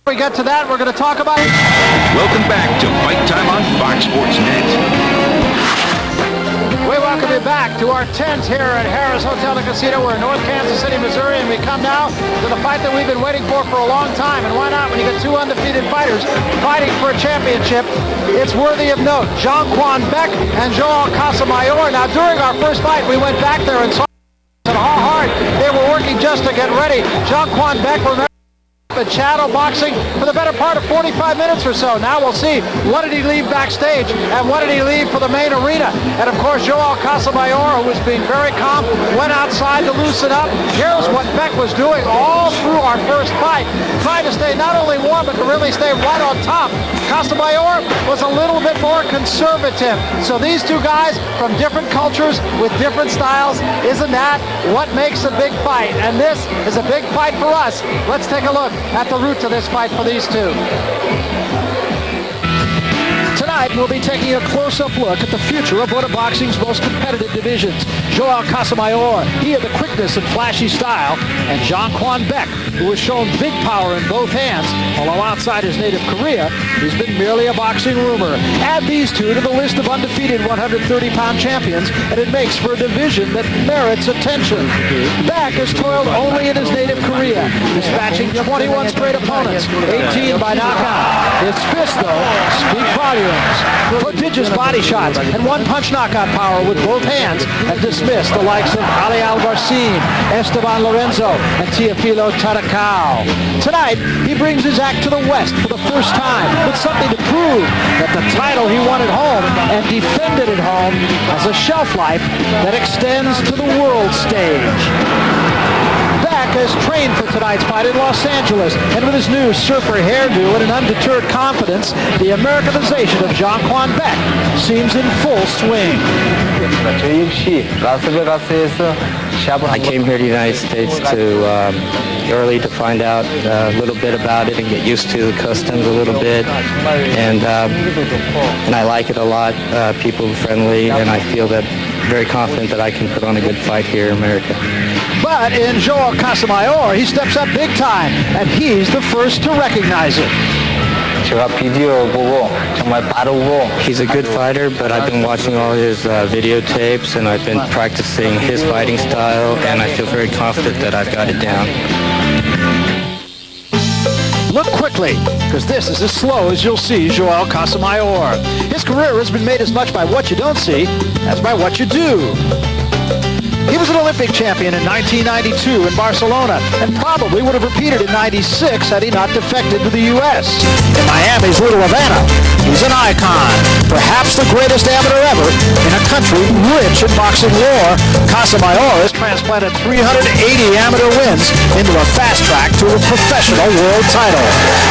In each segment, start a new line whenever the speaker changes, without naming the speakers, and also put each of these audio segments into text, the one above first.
We get to that, we're going to talk about...
Welcome back to Fight Time on Fox Sports Net.
We welcome you back to our tent here at Harrah's Hotel and Casino. We're in North Kansas City, Missouri, and we come now to the fight that we've been waiting for a long time. And why not? When you get two undefeated fighters fighting for a championship, it's worthy of note. Jong Kwan Baek and Casamayor. Now, during our first fight, we went back there and saw how hard they were working just to get ready. Jong Kwan Baek, remember, shadow boxing for the better part of 45 minutes or so. Now we'll see, what did he leave backstage and what did he leave for the main arena? And of course, Casamayor, who was being very calm, went outside to loosen up. Here's what Baek was doing all through our first fight, trying to stay not only warm but to really stay right on top. Casamayor was a little bit more conservative. So these two guys from different cultures with different styles, isn't that what makes a big fight? And this is a big fight for us. Let's take a look at the root to this fight for these two. Tonight, we'll be taking a close-up look at the future of one of boxing's most competitive divisions. Casamayor, he had the quickness and flashy style, and Jong Kwan Baek, who has shown big power in both hands, although outside his native Korea, he's been merely a boxing rumor. Add these two to the list of undefeated 130-pound champions, and it makes for a division that merits attention. Baek has toiled only in his native Korea, dispatching 21 straight opponents, 18 by knockout. His fists, though, speak volumes. Prodigious body shots and one-punch knockout power with both hands have dismissed the likes of Ali Alvarcin, Esteban Lorenzo, and Teofilo Taracao. Tonight, he brings his act to the West for the first time with something to prove that the title he won at home and defended at home has a shelf life that extends to the world stage. Baek has trained for tonight's fight in Los Angeles, and with his new surfer hairdo and an undeterred confidence, the Americanization of Jong Kwan Baek seems in full swing.
I came here to the United States early to find out a little bit about it and get used to the customs a little bit, and I like it a lot. People are friendly, and I feel that very confident that I can put on a good fight here in America.
But in Casamayor, he steps up big time, and he's the first to recognize it.
He's a good fighter, but I've been watching all his videotapes, and I've been practicing his fighting style, and I feel very confident that I've got it down.
Look quickly, because this is as slow as you'll see Casamayor. His career has been made as much by what you don't see as by what you do. He was an Olympic champion in 1992 in Barcelona and probably would have repeated in 96 had he not defected to the U.S. In Miami's Little Havana, he's an icon, perhaps the greatest amateur ever in a country rich in boxing lore. Casamayor has transplanted 380 amateur wins into a fast track to a professional world title.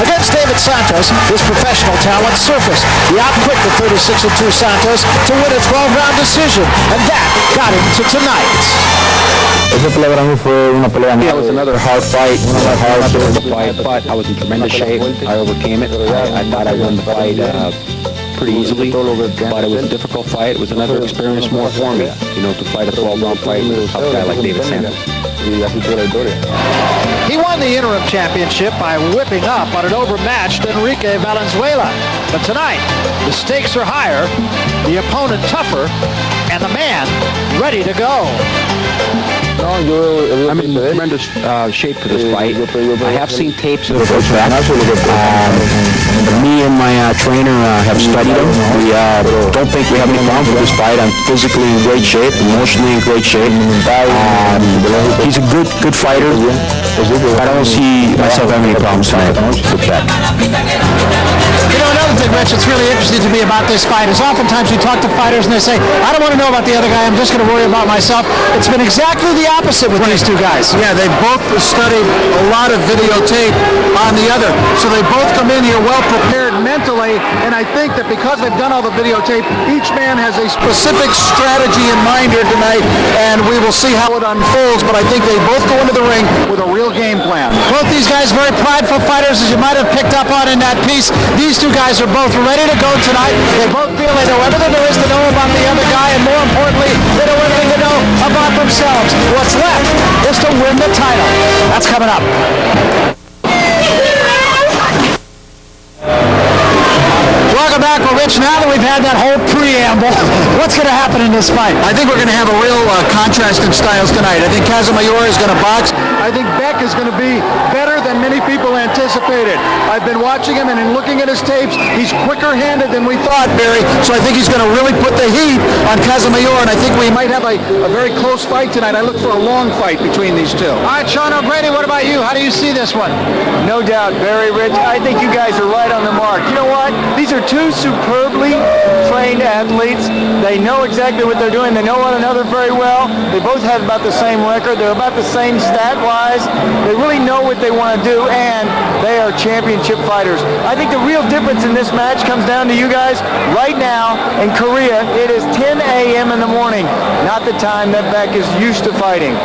Against David Santos, his professional talent surfaced. He outquicked the 36-2 Santos to win a 12-round decision, and that got him to tonight.
That was another hard fight, but I was in tremendous shape. I overcame it. I thought I won the fight pretty easily, but it was a difficult fight. It was another experience more for me, to fight a 12-round fight with a tough guy like David Santos.
He won the interim championship by whipping up on an overmatched Enrique Valenzuela. But tonight, the stakes are higher, the opponent tougher, and the man ready to go.
I'm in tremendous shape for this fight. I have seen tapes of the first match. Me and my trainer have studied him. We don't think we have any problems with this fight. I'm physically in great shape, emotionally in great shape. He's a good fighter. I don't see myself having any problems tonight with that.
Another thing, Rich, that's really interesting to me about this fight is oftentimes you talk to fighters and they say, I don't want to know about the other guy, I'm just going to worry about myself. It's been exactly the opposite with these two guys.
Yeah, they both studied a lot of videotape on the other, so they both come in here well prepared mentally, and I think that because they've done all the videotape, each man has a specific strategy in mind here tonight, and we will see how it unfolds, but I think they both go into the ring with a real game plan.
Both these guys very prideful fighters, as you might have picked up on in that piece. These two guys are both ready to go tonight. They both feel they know everything there is to know about the other guy, and more importantly, they know everything to know about themselves. What's left is to win the title. That's coming up.
Rich, now that we've had that whole preamble, what's going to happen in this fight? I think we're going to have a real contrast in styles tonight. I think Casamayor is going to box. I think Beck is going to be better than many people anticipated. I've been watching him, and in looking at his tapes, he's quicker-handed than we thought, Barry. So I think he's going to really put the heat on Casamayor, and I think we might have a very close fight tonight. I look for a long fight between these two. All right, Sean O'Grady, what about you? How do you see this one?
No doubt, Barry, Rich. I think you guys are right on the mark. You know what? These are two superbly trained athletes. They know exactly what they're doing. They know one another very well. They both have about the same record. They're about the same stat-wise. They really know what they want to do, and they are championship fighters. I think the real difference in this match comes down to you guys. Right now in Korea, it is 10 a.m. in the morning, not the time that Beck is used to fighting.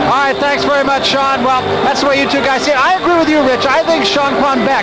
All right, thanks very much, Sean. Well, that's the way you two guys see it. I agree with you, Rich. I think Jong Kwan Baek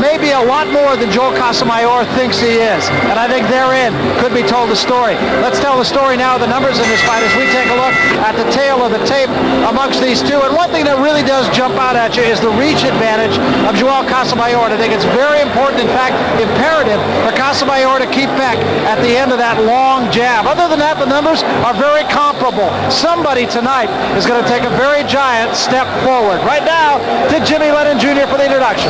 may be a lot more than Joel Casamayor thinks he is. And I think therein could be told a story. Let's tell the story now of the numbers in this fight as we take a look at the tail of the tape amongst these two. And one thing that really does jump out at you is the reach advantage of Joel Casamayor. And I think it's very important, in fact, imperative for Casamayor to keep Beck at the end of that long jab. Other than that, the numbers are very comparable. Somebody tonight is going to take a very giant step forward. Right now, to Jimmy Lennon Jr. for the introduction.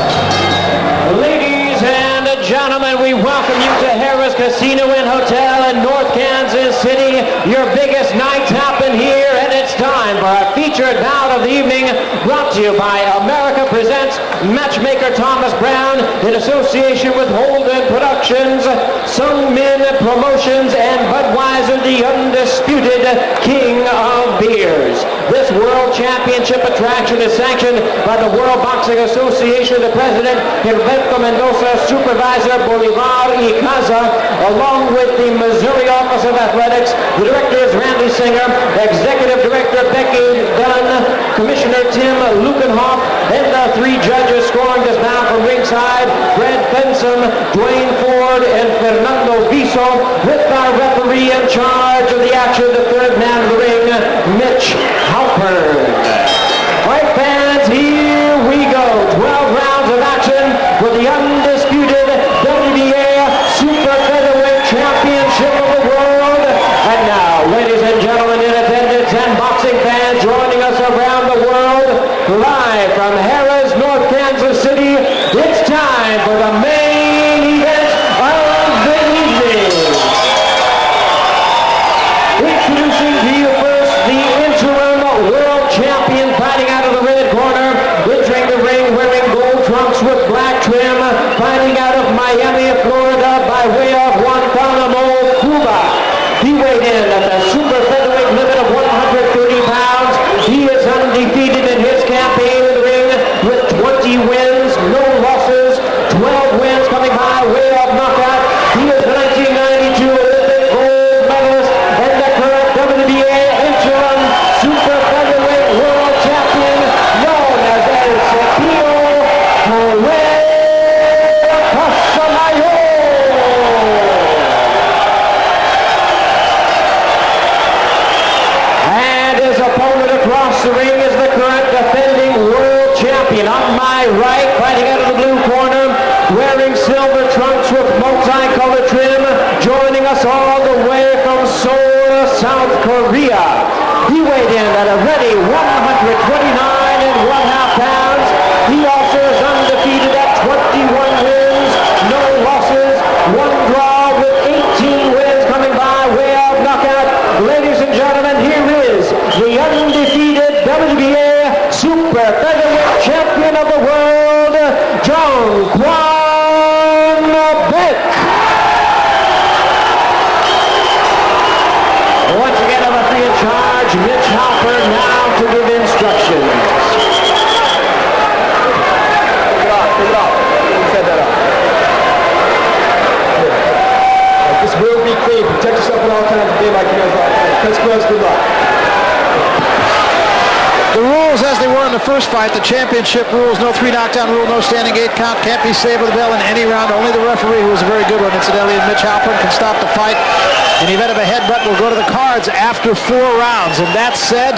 Ladies and gentlemen, we welcome you to Harrah's Casino and Hotel in North Kansas City. Your biggest nights happen here, and it's time for our featured bout of the evening, brought to you by America Presents matchmaker Thomas Brown in association with Holden Productions, Sung Min Promotions, and Budweiser, the undisputed king of beers. This World Championship attraction is sanctioned by the World Boxing Association, the president, Gilberto Mendoza, supervisor Bolivar Icaza, along with the Missouri Office of Athletics. The director is Randy Singer, executive director Becky Dunn, Commissioner Tim Lukenhoff, and the three judges scoring this bout from ringside, Fred Benson, Dwayne Ford, and Fernando Viso, with our referee in charge of the action, the third man of the ring, Mitch Halpern. All right, fans, here we go. 12 rounds of action for the undisputed WBA Super Featherweight Championship of the world. And now, ladies and gentlemen in attendance and boxing fans joining us around the world, live from Harrah's, North Kansas City, it's time for the main event of the evening. Introducing to you first the interim world champion, fighting out of the red corner, entering the ring wearing gold trunks with black trim, fighting out of Miami, Florida, by way of Guantanamo, Cuba. He weighed in at the super featherweight limit of 130 pounds. He is undefeated in his campaign in the ring with 20 wins, no losses, 12 wins coming by way of knockout. He is 1992 Olympic gold medalist and the current WBA interim super featherweight world champion, known as El Cepillo Casamayor. And his opponent across the ring is the current defending world champion. On my right, fighting out of the blue corner, wearing silver trunks with multicolored trim, joining us all the way from Seoul, South Korea. He weighed in at a ready 129.5 pounds. He also is undefeated at 21 wins, no losses, one draw with 18 wins coming by way of knockout. Ladies and gentlemen, here is the undefeated WBA Super Featherweight Champion of the world, Jong Kwan Baek. Once again, I'm a free in charge, Mitch Halpern, now to give instructions.
Take it off. Set that up. This will be clean. Protect yourself at all times. Day like you guys are. Touch gloves. Good luck.
The rules as they were in the first fight, the championship rules, no 3 knockdown rule, no standing 8 count, can't be saved with a bell in any round. Only the referee, who was a very good one, incidentally, and Mitch Halpern, can stop the fight. In the event of a headbutt, we'll go to the cards after 4 rounds. And that said,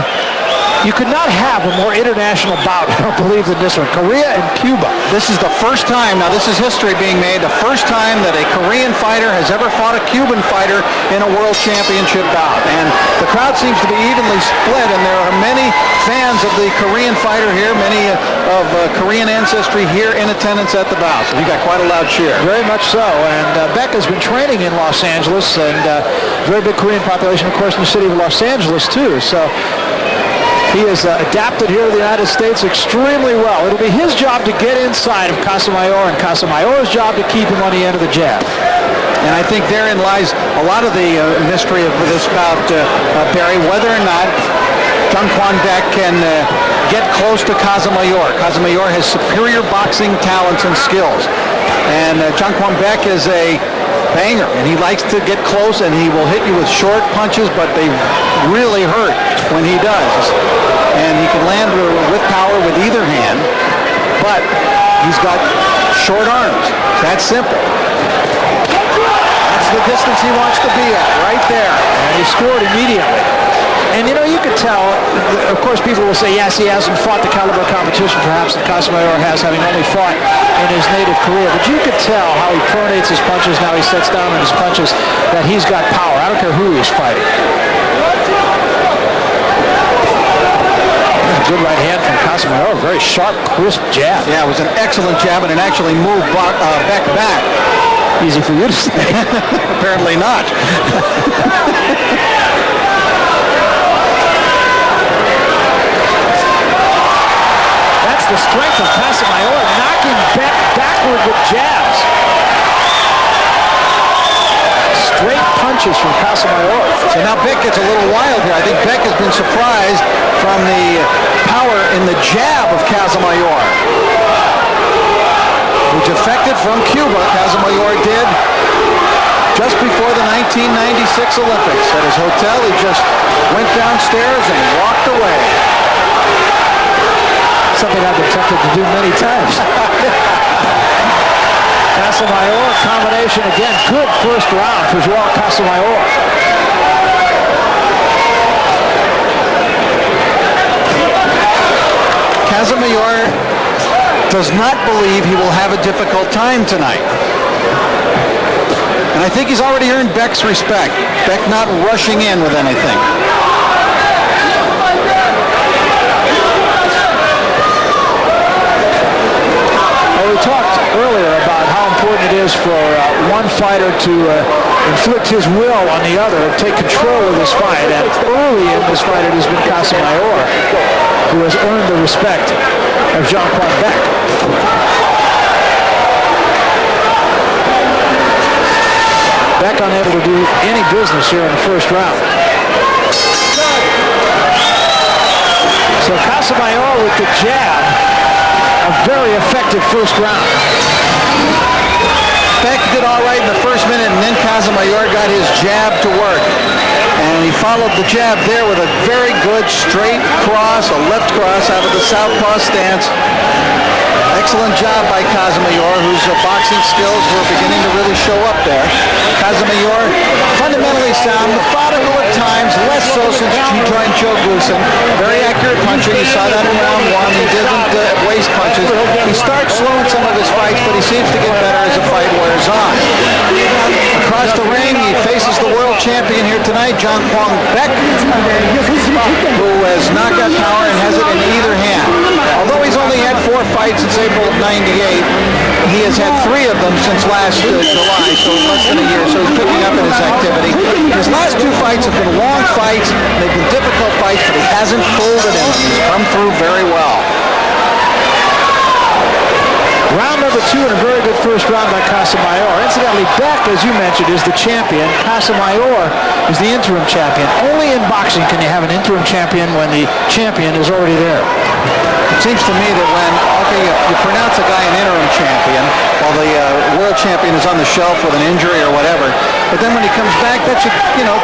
You could not have a more international bout, I don't believe, than this one. Korea and Cuba.
This is the first time, now this is history being made, the first time that a Korean fighter has ever fought a Cuban fighter in a world championship bout. And the crowd seems to be evenly split, and there are many fans of the Korean fighter here, many of Korean ancestry here in attendance at the bout. So you got quite a loud cheer.
Very much so. And Beck has been training in Los Angeles, and very big Korean population, of course, in the city of Los Angeles, too. So he has adapted here to the United States extremely well. It'll be his job to get inside of Casamayor, and Casamayor's job to keep him on the end of the jab.
And I think therein lies a lot of the mystery of this bout, Barry, whether or not Jong Kwan Baek can get close to Casamayor. Casamayor has superior boxing talents and skills. And Jong Kwan Baek is a banger, and he likes to get close, and he will hit you with short punches, but they really hurt when he does. And he can land with power with either hand, but he's got short arms. That's simple. That's the distance he wants to be at, right there.
And he scored immediately. And, you know, you could tell, of course, people will say, yes, he hasn't fought the caliber of competition, perhaps, that Casamayor has, having only fought in his native Korea. But you could tell how he pronates his punches, now he sets down on his punches, that he's got power. I don't care who he's fighting. Good right hand from Casamayor, very sharp, crisp jab.
Yeah, it was an excellent jab, and it actually moved Beck back.
Easy for you to say.
Apparently not.
That's the strength of Casamayor, knocking Beck backward with jabs. Straight punches from Casamayor.
So now Beck gets a little wild here. I think Beck has been surprised from the power in the jab of Casamayor, who defected from Cuba. Casamayor did just before the 1996 Olympics. At his hotel, he just went downstairs and walked away.
Something I've been tempted to do many times. Casamayor, combination again. Good first round for João Casamayor.
Casamayor does not believe he will have a difficult time tonight. And I think he's already earned Beck's respect. Beck not rushing in with anything.
Well, we talked earlier about how important it is for one fighter to inflict his will on the other, take control of this fight. And early in this fight, it has been Casamayor who has earned the respect of Jong Kwan Baek. Baek unable to do any business here in the first round. So Casamayor with the jab, a very effective first round.
Beck did all right in the first minute, and then Casamayor got his jab to work. And he followed the jab there with a very good straight cross, a left cross out of the southpaw stance. Excellent job by Casamayor, whose boxing skills were beginning to really show up there. Casamayor, fundamentally sound, methodical at times, less so since he joined Joe Goosen. Very accurate punching. You saw that in round one. He doesn't waste punches. He starts slow in some of his fights, but he seems to get better as the fight wears on. Across the ring, he faces the world champion here tonight, Jong Kwan Baek, who has knockout power and has it in either hand. Although he's only had 4 fights since April of '98, he has had 3 of them since last July, so less than a year, so he's picking up in his activity. His last 2 fights have been long fights, they've been difficult fights, but he hasn't folded in them. He's come through very well.
Round number 2 and a very good first round by Casamayor. Incidentally, Beck, as you mentioned, is the champion. Casamayor is the interim champion. Only in boxing can you have an interim champion when the champion is already there.
It seems to me that when, okay, you pronounce a guy an interim champion while the world champion is on the shelf with an injury or whatever, but then when he comes back, that should,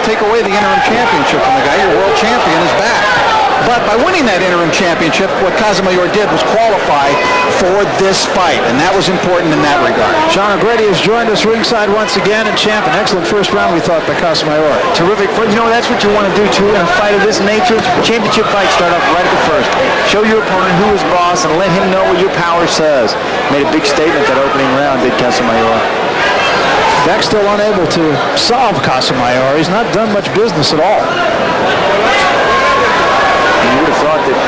take away the interim championship from the guy. Your world champion is back. But by winning that interim championship, what Casamayor did was qualify for this fight, and that was important in that regard.
Sean O'Grady has joined us ringside once again, and champ, an excellent first round, we thought, by Casamayor.
Terrific. You know, that's what you want to do, too, in a fight of this nature. Championship fights start off right at the first. Show your opponent who is boss and let him know what your power says. Made a big statement that opening round, did Casamayor.
Beck still unable to solve Casamayor. He's not done much business at all.
You would have thought that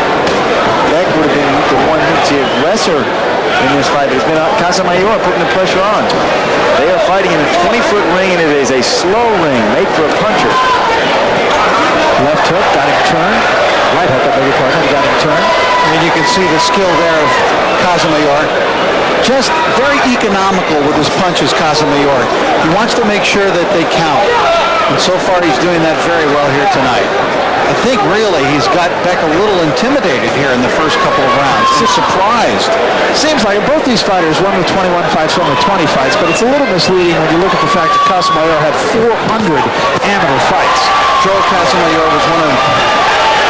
Beck would have been the one the aggressor in this fight. It's been Casamayor putting the pressure on. They are fighting in a 20-foot ring, and it is a slow ring made for a puncher.
Left hook, got him turned. Right hook, I beg your pardon, got him turned.
I mean, you can see the skill there of Casamayor. Just very economical with his punches, Casamayor. He wants to make sure that they count. And so far, he's doing that very well here tonight. I think, really, he's got Beck a little intimidated here in the first couple of rounds. He's surprised.
Seems like both these fighters, one with 21 fights, one with 20 fights, but it's a little misleading when you look at the fact that Casamayor had 400 amateur fights.
Joe Casamayor was one of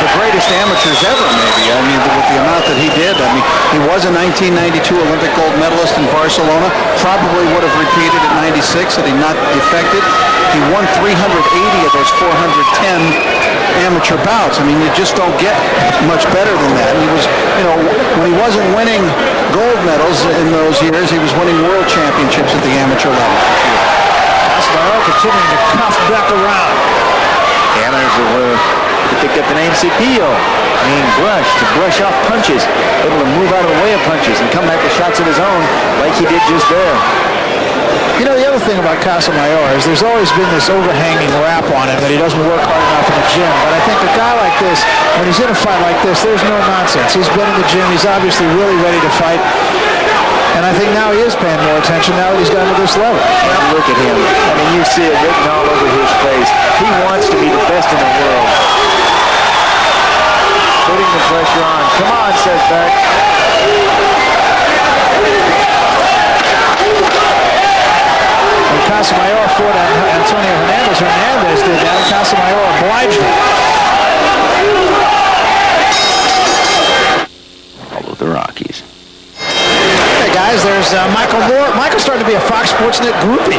the greatest amateurs ever, maybe. I mean, with the amount that he did. I mean, he was a 1992 Olympic gold medalist in Barcelona. Probably would have repeated at 96 had he not defected. He won 380 of those 410 amateur bouts. I mean, you just don't get much better than that. He was, you know, when he wasn't winning gold medals in those years, he was winning world championships at the amateur level.
Casamayor continuing to cuff Beck around.
Amateurs are picked up the name Cepillo, meaning brush, to brush off punches, able to move out of the way of punches and come back with shots of his own like he did just there.
You know, the other thing about Casamayor is there's always been this overhanging rap on him that he doesn't work hard enough in the gym. But I think a guy like this, when he's in a fight like this, there's no nonsense. He's been in the gym. He's obviously really ready to fight. And I think now he is paying more attention now that he's gotten to this level.
Look at him. I mean, you see it written all over his face. He wants to be the best in the world. Putting the pressure on. Come on, says Beck.
When Casamayor fought Antonio Hernandez did that. Casamayor obliged him.
All of the Rockies.
Hey guys, there's Michael Moore. Michael's starting to be a Fox Sports Net groupie.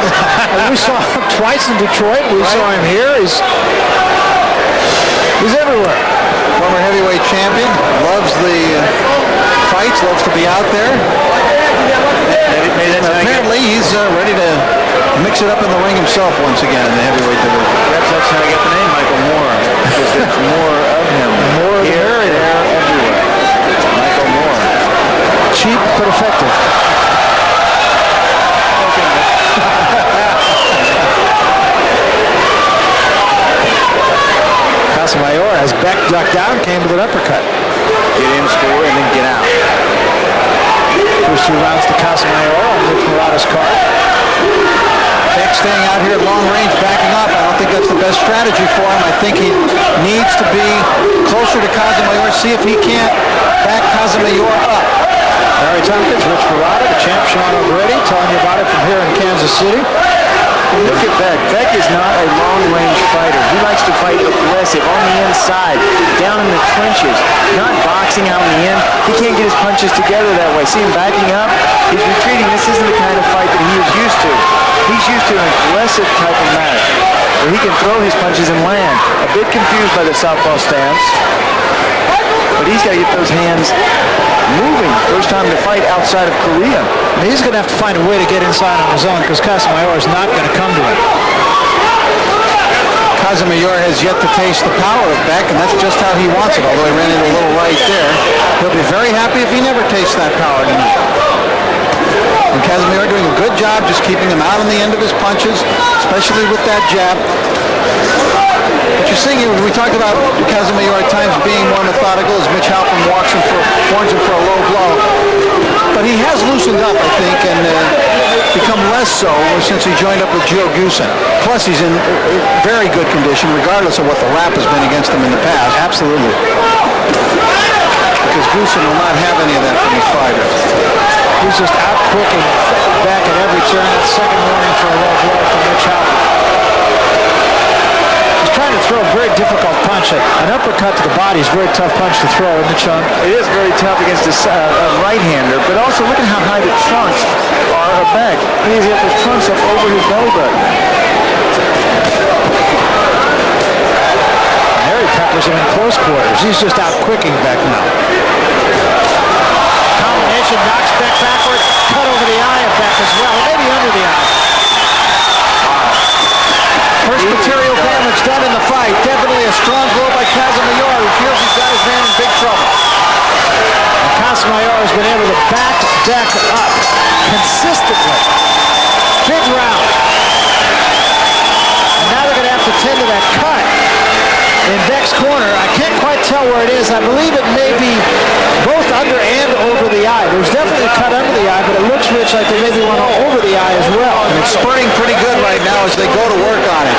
We saw him twice in Detroit. We saw him here. He's everywhere.
Former heavyweight champion, loves the fights, loves to be out there. Apparently, he's ready to mix it up in the ring himself once again in the heavyweight division.
Perhaps that's how I got the name Michael Moore, because there's more of him. More here, there, everywhere. Michael Moore.
Cheap but effective. Casamayor, as Beck ducked down, came with an uppercut.
Get in, score, and then get out.
First 2 rounds to Casamayor on Rich Murata's card.
Beck staying out here at long range, backing up. I don't think that's the best strategy for him. I think he needs to be closer to Casamayor, see if he can't back Casamayor up.
Larry Tompkins, Rich Murata, the champ Sean O'Grady, telling you about it from here in Kansas City.
Look at Beck. Beck is not a long-range fighter. He likes to fight aggressive on the inside, down in the trenches, not boxing out in the end. He can't get his punches together that way. See him backing up? He's retreating. This isn't the kind of fight that he is used to. He's used to an aggressive type of match where he can throw his punches and land. A bit confused by the southpaw stance, but he's got to get those hands moving. First time to fight outside of Korea.
He's going to have to find a way to get inside on his own because Casamayor is not going to come to him.
Casamayor has yet to taste the power of Beck, and that's just how he wants it, although he ran into a little right there. He'll be very happy if he never tastes that power tonight. And Casamayor doing a good job just keeping him out on the end of his punches, especially with that jab. But you're seeing, we talked about Casamayor at times being more methodical as Mitch Halpern warns him for a low blow. But he has loosened up, I think, and become less so since he joined up with Joe Goosen. Plus, he's in very good condition, regardless of what the rap has been against him in the past.
Absolutely.
Because Goosen will not have any of that from his fighter.
He's just out quick and back at every turn. Second warning for a low blow from Mitch Halpern. He's trying to to throw a very difficult punch. An uppercut to the body is a very tough punch to throw, isn't it, Sean?
It is very tough against a right-hander, but also look at how high the trunks are back. He's got the trunks up over his belly button.
There he peppers him in close quarters. He's just out quicking back now. Combination knocks Beck backward, cut over the eye of Beck as well, maybe under the eye. First material damage done in the fight. Definitely a strong blow by Casamayor, who feels he's got his man in big trouble. And Casamayor has been able to back Beck up consistently. Big round. And now they're going to have to tend to that cut in Beck's corner. I can't quite tell where it is. I believe it may be both under and over the eye. There's definitely a cut under the eye, but it looks, Rich, like they maybe want to over the eye as well.
And it's spurting pretty good right now as they go to work on it.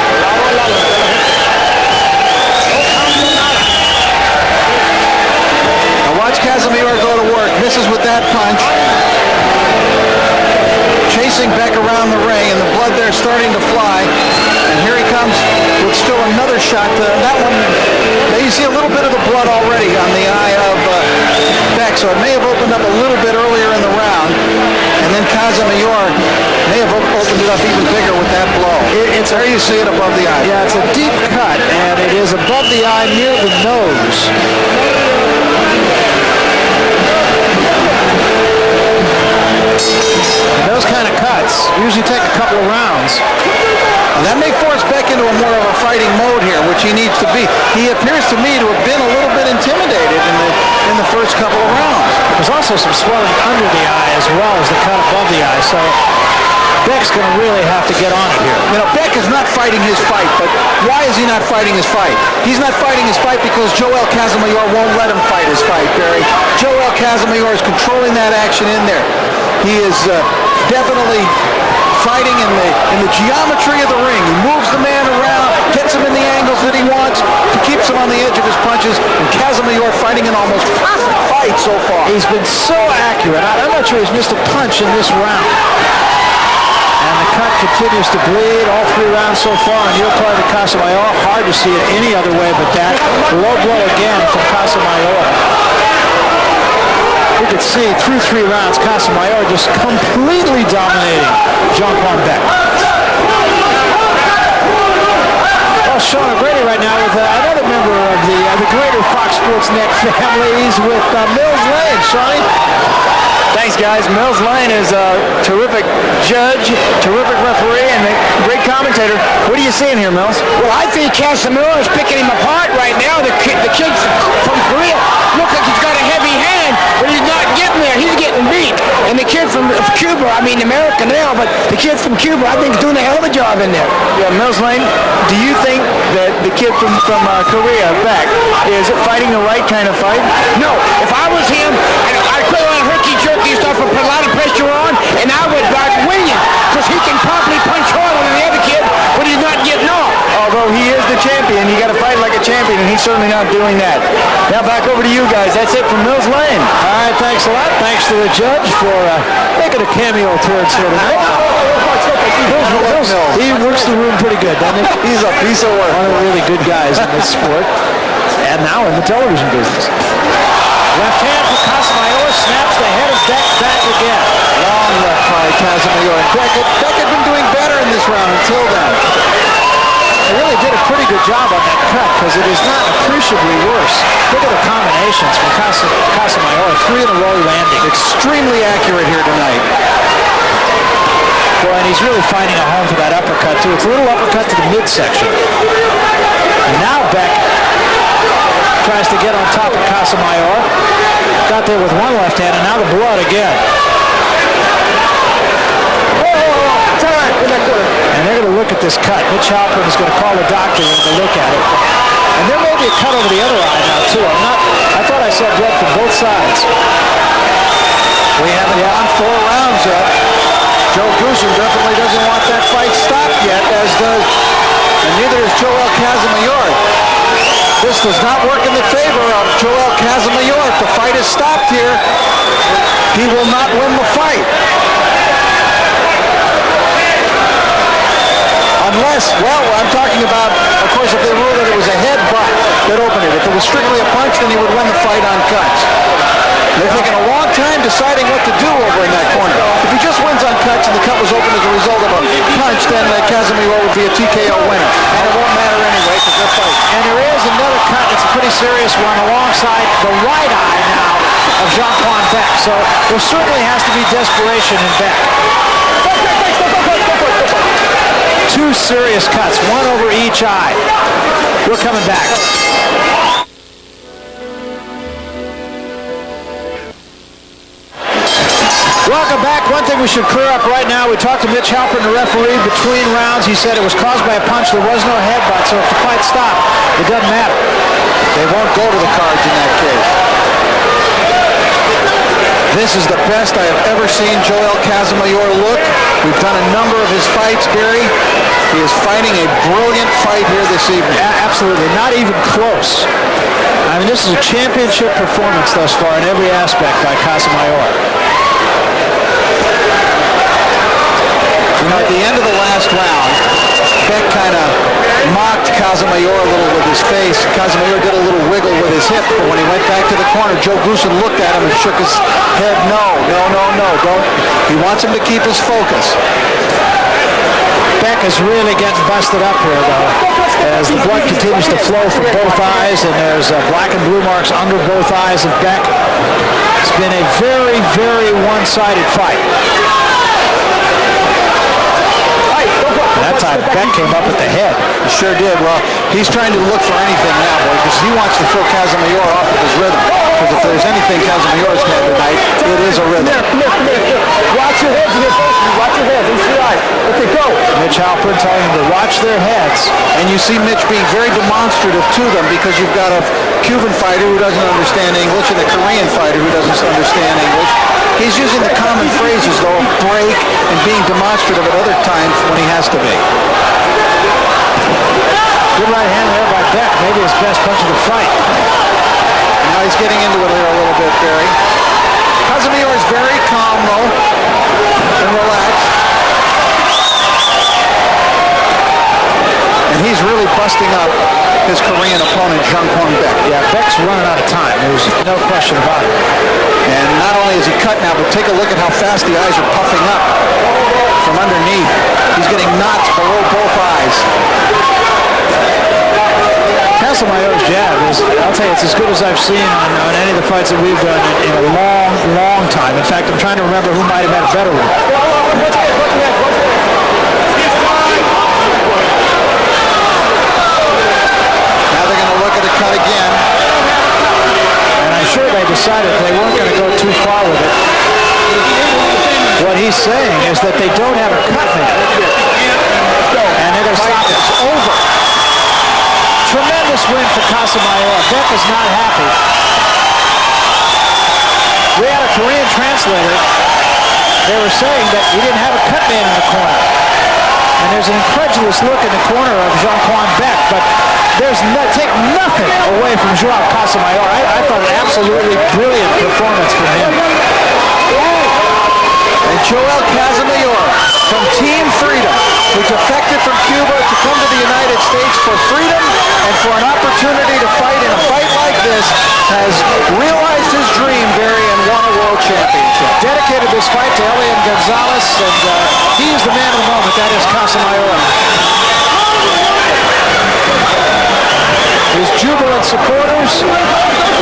Now watch Casamayor go to work. Misses with that punch. Chasing Beck around the ring, and the blood there starting to fly. And here he comes with still another shot. That one, you see a little bit of the blood already on the eye of Beck, so it may have opened up a little bit earlier in the round. And then Casamayor may have opened it up even bigger with that blow. It's there you see it above the eye.
Yeah, it's a deep cut, and it is above the eye near the nose. And those kind of cuts usually take a couple of rounds.
And that may force Beck into a more of a fighting mode here, which he needs to be. He appears to me to have been a little bit intimidated in the first couple of rounds.
There's also some swelling under the eye as well as the cut above the eye, so Beck's going to really have to get on it here.
You know, Beck is not fighting his fight, but why is he not fighting his fight? He's not fighting his fight because Joel Casamayor won't let him fight his fight, Barry. Joel Casamayor is controlling that action in there. He is definitely fighting in the geometry of the ring. He moves the man around, gets him in the angles that he wants, keeps him on the edge of his punches, and Casamayor fighting an almost perfect fight so far.
He's been so accurate. I'm not sure he's missed a punch in this round. And the cut continues to bleed all 3 rounds so far, and you're part of Casamayor. Hard to see it any other way but that. Low blow again from Casamayor. You could see through 3 rounds, Casamayor just completely dominating Jong Kwan Baek. Well, Sean O'Grady right now with another member of the greater Fox Sports Net family. He's with Mills Lane. Shawnee?
Thanks, guys. Mills Lane is a terrific judge, terrific referee, and a great commentator. What are you seeing here, Mills?
Well, I think Casamayor is picking him apart right now. The kid from Korea looks like he's got a heavy hand, but he's not getting there. He's getting beat. And the kid from Cuba, I mean America now, but the kid from Cuba, I think is doing a hell of a job in there.
Yeah, Mills Lane, do you think that the kid from Korea, Baek, is fighting the right kind of fight?
No. If I was him, I'd put on herky-jerky stuff and put a lot of pressure on, and I would win you, because he can probably punch harder than the other kid, but he's not getting off.
Although he is the champion, you got to fight like a champion, and he's certainly not doing that. Now back over to you guys. That's it from Mills Lane.
All right, thanks a lot. Thanks to the judge for making a cameo appearance here tonight. He works the room pretty good, doesn't he?
He's a piece of work.
One of the really good guys in this sport, and now in the television business. Left hand for Casamayor, snaps the head of Beck back again.
Long left by Casamayor. Beck had been doing better in this round until then.
They really did a pretty good job on that cut because it is not appreciably worse. Look at the combinations from Casamayor. 3 in a row landing.
Extremely accurate here tonight.
Boy, and he's really finding a home for that uppercut, too. It's a little uppercut to the midsection. And now Beck tries to get on top of Casamayor. Got there with one left hand, and now the blood again. And they're going to look at this cut. Mitch Halpern is going to call the doctor in to look at it. And there may be a cut over the other eye now, too. I thought I saw blood from both sides.
We haven't gone 4 rounds yet. Joe Goosen definitely doesn't want that fight stopped yet, as does, and neither is Joel Casamayor. This does not work in the favor of Joel Casamayor. If the fight is stopped here, he will not win the fight. On Unless, well, I'm talking about, of course, if they ruled that it was a headbutt that opened it. If it was strictly a punch, then he would win the fight on cuts. They're taking a long time deciding what to do over in that corner. If he just wins on cuts and the cut was open as a result of a punch, then Casamayor would be a TKO winner. And it won't matter anyway because they're fighting.
And there is another cut. It's a pretty serious one alongside the right eye now of Jong Kwan Baek. So there certainly has to be desperation in Baek. Two serious cuts, one over each eye. We're coming back. Welcome back. One thing we should clear up right now, we talked to Mitch Halpern, the referee, between rounds. He said it was caused by a punch. There was no headbutt, so if the fight stopped, it doesn't matter.
They won't go to the cards in that case. This is the best I have ever seen Joel Casamayor look. We've done a number of his fights, Gary. He is fighting a brilliant fight here this evening.
Absolutely, not even close. I mean, this is a championship performance thus far in every aspect by Casamayor.
You know, at the end of the last round, Baek kind of mocked Casamayor a little with his face. Casamayor did a little wiggle with his hip, but when he went back to the corner, Joe Goosen looked at him and shook his head. No, don't. He wants him to keep his focus.
Baek is really getting busted up here, though, as the blood continues to flow from both eyes, and there's black and blue marks under both eyes of Baek. It's been a very, very one-sided fight. That time, Baek came up at the head.
He sure did. Well, he's trying to look for anything now, boy, because he wants to throw Casamayor off of his rhythm. Because if there's anything Casamayor's had tonight, it is a rhythm.
Watch your heads against both of you. Watch your heads. Inside. Okay, go.
Mitch Halpern telling them to watch their heads.
And you see Mitch being very demonstrative to them because you've got a Cuban fighter who doesn't understand English and a Korean fighter who doesn't understand English. He's using the common phrases, though, break and being demonstrative at other times when he has to be.
Good right hand there by Baek. Maybe his best punch of the fight.
Now he's getting into it here a little bit, Barry. Casamayor is very calm, though, and relaxed. And he's really busting up his Korean opponent, Jong Kwan Baek.
Yeah, Beck's running out of time. There's no question about it.
And not only is he cut now, but take a look at how fast the eyes are puffing up from underneath. He's getting knots below both eyes.
Casamayor's jab is, I'll tell you, it's as good as I've seen on any of the fights that we've done in a long, long time. In fact, I'm trying to remember who might have had a better one.
Now they're going to look at the cut again.
And I'm sure they decided they weren't going to go too far with it. What he's saying is that they don't have a cut man. And they're going to stop it. It's over. Tremendous win for Casamayor. Baek is not happy. We had a Korean translator. They were saying that he didn't have a cut man in the corner. And there's an incredulous look in the corner of Jong Kwan Baek, but take nothing away from Joao Casamayor. I thought an absolutely brilliant performance from him.
And Joel Casamayor from Team Freedom, who defected from Cuba to come to the United States for freedom and for an opportunity to fight in a fight like this, has realized his dream, Barry, and won a world championship.
Dedicated this fight to Elian Gonzalez, and he is the man of the moment. That is Casamayor. His jubilant supporters.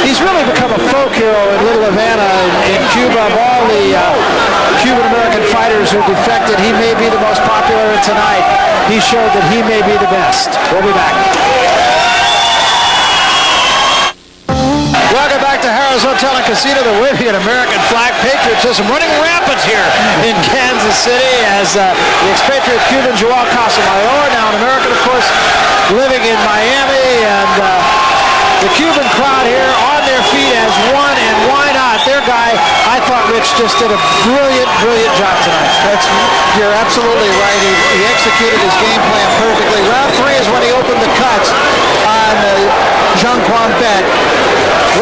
He's really become a folk hero in Little Havana in Cuba. Of all the Cuban-American fighters who defected, he may be the most popular, and tonight he showed that he may be the best. We'll be back. Welcome back to Harrah's Hotel and Casino. The waving American flag, patriotism running rampant here in Kansas City as the expatriate Cuban Joao Casamayor, now an American, of course, living in Miami, and the Cuban crowd here on their feet as one, and why not? Their guy, I thought Rich just did a brilliant, brilliant job tonight.
You're absolutely right. He executed his game plan perfectly. Round 3 is when he opened the cuts on Jong Kwan Baek.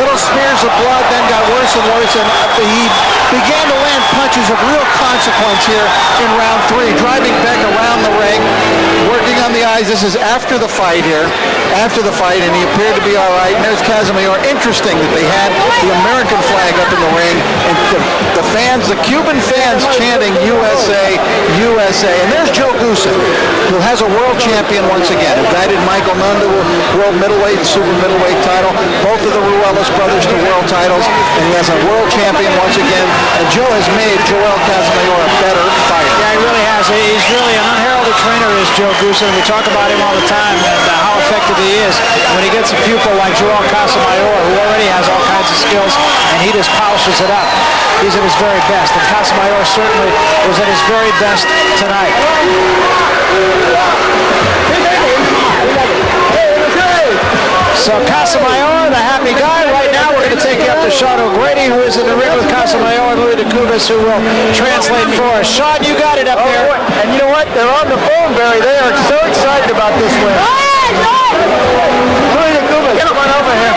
Little smears of blood, then got worse and worse, and he began to land punches of real consequence here in round 3, driving Beck around the ring, working on the eyes. This is after the fight here, and he appeared to be all right. And there's Casamayor. Interesting that they had the American flag up in the ring, and the fans, the Cuban fans chanting USA, USA. And there's Joe Goosen, who has a world champion once again. Indicted Michael Nunn to a world middleweight and super middleweight title, both of the Ruelas brothers to world titles, and he has a world champion once again. And Joe has made Joel Casamayor a better fighter.
Yeah, he really has. He's really an unheralded trainer, is Joe Goosen. We talk about him all the time and how effective he is when he gets a pupil like Joel Casamayor, who already has all kinds of skills, and he just polishes it up. He's at his very best, and Casamayor certainly was at his very best tonight. So Casamayor, the happy guy. Right now we're going to take you up to Sean O'Grady, who is in the ring with Casamayor, and Louis DeCubas, who will translate for us. Sean, you got it up there.
And you know what? They're on the phone, Barry. They are so excited about this win. Louis DeCubas, come on over here.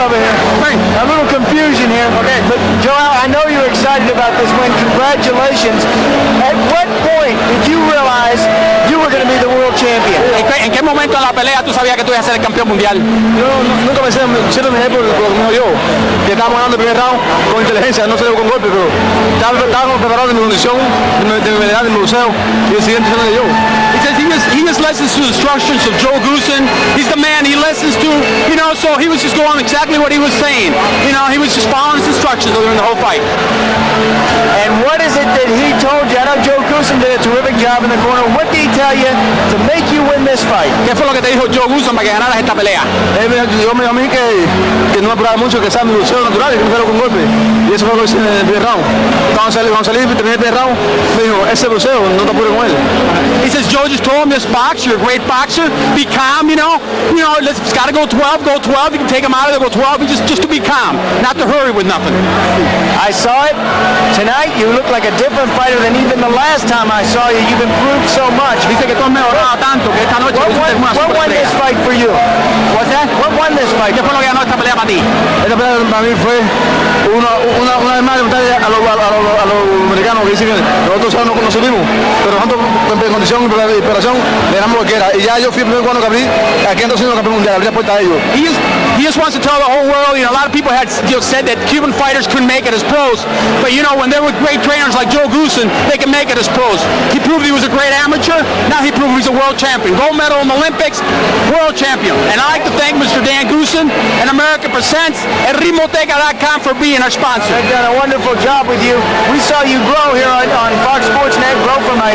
Over here. A little confusion here. Okay. But Joel, I know you're excited about this win. Congratulations. At what point did you realize you were going to be the world champion?
¿En qué momento en la pelea tú sabías que tú ibas a ser el campeón mundial?
Yo nunca pensé, siempre me dejé por lo que yo. Que estábamos ganando el primer round con inteligencia, no se dio con golpe, pero estábamos preparados de mi condición, de mi edad, de mi boxeo, y el siguiente se yo.
He says he just listens to the instructions of Joe Goosen. He's the man he listens to, so he was just going exactly what he was saying. He was just following his instructions during the whole fight.
And what is it that he told you? I know Joe Goosen did a terrific job in the corner. What did he tell you to make you win this fight?
¿Qué fue lo que te dijo Joe Goosen para que ganaras esta pelea?
Él me dijo a mí que no me apuraba mucho, que sea mi boxeo natural y que no fuera con golpe. Y eso fue lo que hice en el primer round. Cuando salí y terminé el primer round, me dijo, ese boxeo, no te apures con él.
He says, Joe just told him, this box, you're a great boxer, be calm, it's got to go 12, you can take him out of there, go 12, just to be calm, not to hurry with nothing.
I saw it. Tonight, you look like a different fighter than even the last time I saw you. You've improved so much.
Dice que tú has mejorado tanto que esta noche
What won this fight for you?
What's that?
What won this fight?
¿Qué fue lo que ganó esta pelea para ti?
Esta pelea para mí fue una vez más a los americanos que dicen que nosotros no conocimos, pero nosotros en condición y preparación le damos lo que era. Y ya yo fui el primer cubano que abrí, aquí ando siendo campeón mundial, abrí la puerta a ellos.
He just wants to tell the whole world, a lot of people had said that Cuban fighters couldn't make it as pros, but when they're with great trainers like Joe Goosen, they can make it as pros. He proved he was a great amateur, now he proved he's a world champion. Gold medal in the Olympics, world champion. And I'd like to thank Mr. Dan Goosen and America Presents and Rimoteca.com for being our sponsor.
They've done a wonderful job with you. We saw you grow here on Fox Sports Net, grow from a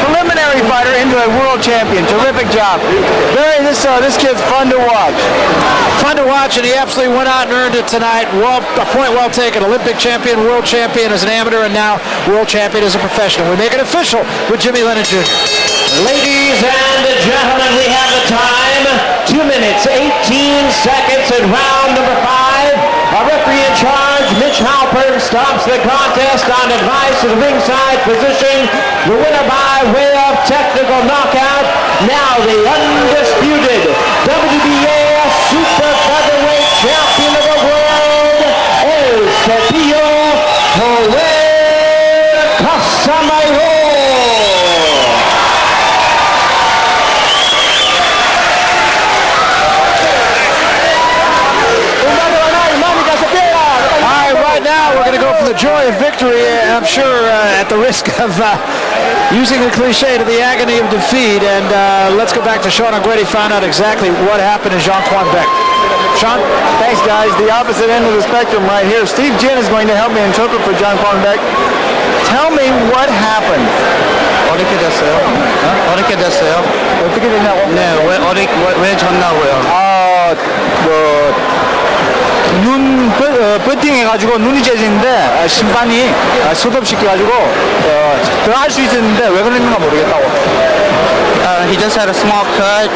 preliminary fighter into a world champion. Terrific job. Barry, this kid's fun to watch.
Fun to watch, and he absolutely went out and earned it tonight. A point well taken. Olympic champion, world champion as an amateur, and now world champion as a professional. We make it official with Jimmy Lennon Jr.
Ladies and gentlemen, we have the time. 2 minutes, 18 seconds in round number 5. Our referee in charge, Mitch Halpern, stops the contest on advice of the ringside physician. The winner by way of technical knockout. Now the undisputed WBA Super Featherweight Champion of the world, El Cepillo Casamayor.
We're going to go for the joy of victory, I'm sure at the risk of using the cliche to the agony of defeat. And let's go back to Sean O'Grady, find out exactly what happened to Jong Kwan Baek. Sean?
Thanks, guys. The opposite end of the spectrum right here. Steve Jin is going to help me interpret for Jong Kwan Baek. Tell me what happened.
어떻게 됐어요? 어떻게 됐어요?
어떻게 됐냐고?
네, 왜 졌나고요?
눈 버팅해가지고 눈이 째지는데 심판이 스톱시켜가지고 더 할 수 있었는데 왜 그랬는가 모르겠다고.
He just had a small cut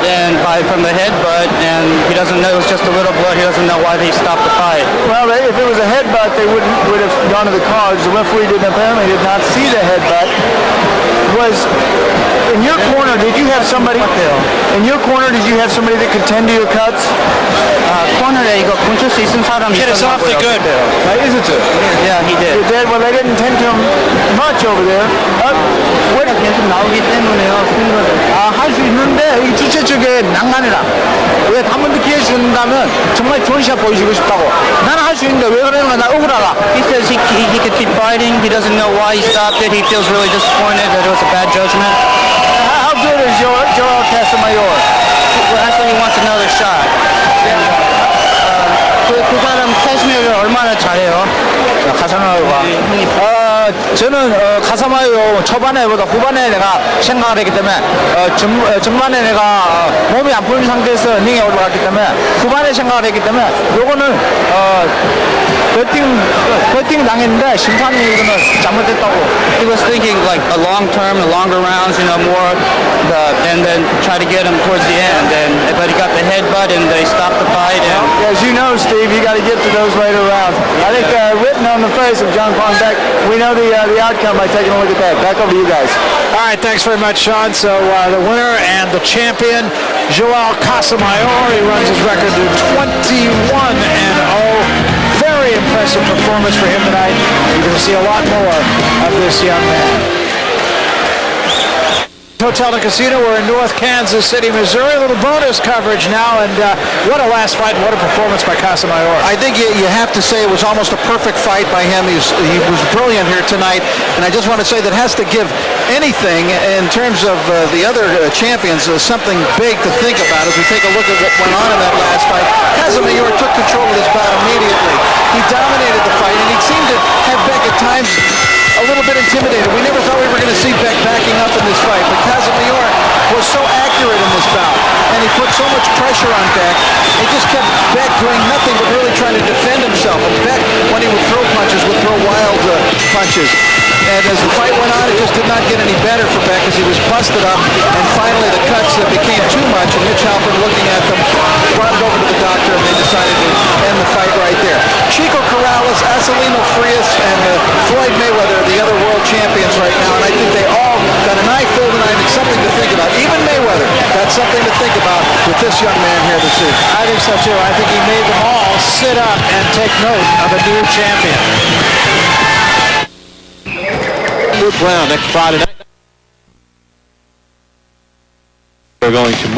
from the headbutt, and he doesn't know, it was just a little blood. He doesn't know why they stopped the fight.
Well, if it was a headbutt, they would have gone to the cards. The referee apparently did not see the headbutt. was in your corner. Did you have somebody in your corner? Did you have somebody that could tend to your cuts?
corner에 이거 멈출 수 있는 사람이
Hit us awfully good.
Isn't it?
Yeah, he did.
You did. Well, they didn't tend to him much over there.
계속 나오기 때문에요.
할 수 있는데 이 주최 측의 난간이라 왜 한 번 더 기회 준다면 정말 좋은 샷 보여주고 싶다고 나는 할 수 있는데 왜 그러는 거야 나 억울하다.
He says he could keep fighting. He doesn't know why he stopped it. He feels really disappointed that it was a bad judgment.
How good is Joel Casamayor?
Well, actually, he wants another shot. 그 사람 캐시미어를 얼마나 잘해요?
카사마요가 저는 카사마요 초반에보다 후반에 내가 생각을 했기 때문에 전반에 내가 몸이 안 풀린 상태에서 링에 올라갔기 때문에 후반에 생각을 했기 때문에 요거는 버팅 당했는데 심판이 이거는 잘못했다고.
He was thinking like a long term, the longer rounds, more, and then try to get him towards the end. But he got the headbutt and they stopped the fight. And
As you know, Steve, you got to get to those later rounds. I think written on the face of Jong Kwan Baek, we know the outcome by taking a look at that. Back over to you guys.
All right, thanks very much, Sean. So the winner and the champion, Joel Casamayor, he runs his record to 21-0. Very impressive performance for him tonight. You're going to see a lot more of this young man. Hotel and Casino, we're in North Kansas City, Missouri. A little bonus coverage now, and what a last fight, what a performance by Casamayor.
I think you have to say it was almost a perfect fight by him. He was brilliant here tonight, and I just want to say that has to give anything in terms of the other champions something big to think about as we take a look at what went on in that last fight. Casamayor took control of this bout immediately. He dominated the fight, and he seemed to have Beck at times a little bit intimidated. We never thought we were going to see Beck backing up in this fight, but Casamayor was so accurate in this bout, and he put so much pressure on Beck. He just kept Beck doing nothing but really trying to defend himself. And Beck, when he would throw punches, would throw wild punches. And as the fight went on, it just did not get any better for Beck as he was busted up. And finally, the cuts became too much, and Mitch Halpern, looking at them, brought it over to the doctor, and they decided to end the fight right there. Chico Corrales, Acelino Frias, and Floyd Mayweather, the other world champions right now, and I think they all got an eye full tonight and something to think about. Even Mayweather got something to think about with this young man here this evening.
I think so too. I think he made them all sit up and take note of a new champion.
Brown next Friday night. We're going to move.